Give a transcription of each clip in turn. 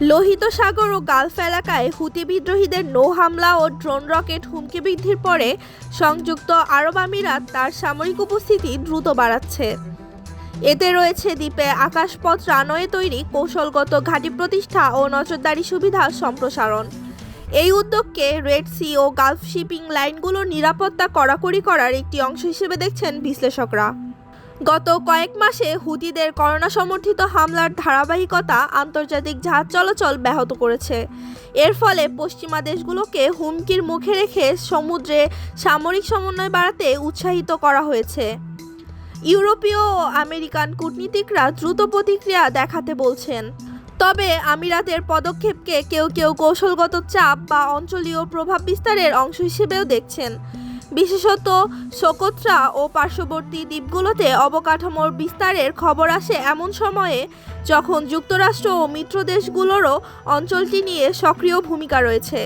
লোহিত সাগর ও Gulf এলাকায় হুতি বিদ্রোহীদের নৌ হামলা ও ড্রোন রকেট হুমকি বৃদ্ধির পরে সংযুক্ত আরব আমিরাত তার সামরিক উপস্থিতি দ্রুত বাড়াচ্ছে। এতে রয়েছে দ্বীপে আকাশপথ রানওয়ে তৈরি, কৌশলগত ঘাঁটি প্রতিষ্ঠা ও নজরদারি সুবিধা সম্প্রসারণ। এই উদ্যোগকে রেড সি ও গালফ শিপিং লাইনগুলোর নিরাপত্তা কড়াকড়ি করার একটি অংশ হিসেবে দেখছেন বিশ্লেষকরা। গত কয়েক মাসে হুতিদের করোনা সমর্থিত হামলার ধারাবাহিকতা আন্তর্জাতিক জাহাজ চলাচল ব্যাহত করেছে। এর ফলে পশ্চিমা দেশগুলোকে হুমকির মুখে রেখে সমুদ্রে সামরিক সমন্বয় বাড়াতে উৎসাহিত করা হয়েছে। ইউরোপীয় ও আমেরিকান কূটনীতিকরা দ্রুত প্রতিক্রিয়া দেখাতে বলছেন। তবে আমিরাতের পদক্ষেপকে কেউ কেউ কৌশলগত চাপ বা অঞ্চলীয় প্রভাব বিস্তারের অংশ হিসেবেও দেখছেন। বিশেষত সোকোত্রা ও পার্শ্ববর্তী দ্বীপগুলোতে অবকাঠামোর বিস্তারের খবর আসে এমন সময়ে যখন যুক্তরাষ্ট্র ও মিত্র দেশগুলোরও অঞ্চলটি নিয়ে সক্রিয় ভূমিকা রয়েছে।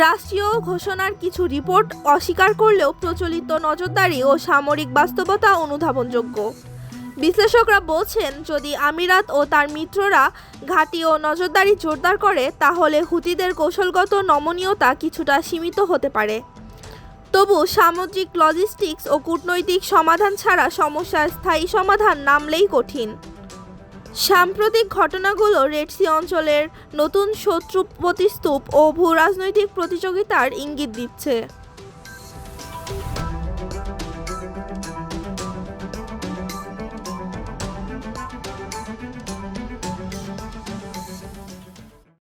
রাষ্ট্রীয় ঘোষণার কিছু রিপোর্ট অস্বীকার করলেও প্রচলিত নজরদারি ও সামরিক বাস্তবতা অনুধাবনযোগ্য। বিশ্লেষকরা বলছেন, যদি আমিরাত ও তার মিত্ররা ঘাঁটি ও নজরদারি জোরদার করে তাহলে হুতিদের কৌশলগত নমনীয়তা কিছুটা সীমিত হতে পারে। তবু সামুদ্রিক লজিস্টিক্স ও কূটনৈতিক সমাধান ছাড়া সমস্যার স্থায়ী সমাধান নামলেই কঠিন। সাম্প্রতিক ঘটনাগুলো রেড সি অঞ্চলের নতুন শত্রু প্রতিস্তুপ ও ভূ রাজনৈতিক প্রতিযোগিতার ইঙ্গিত দিচ্ছে।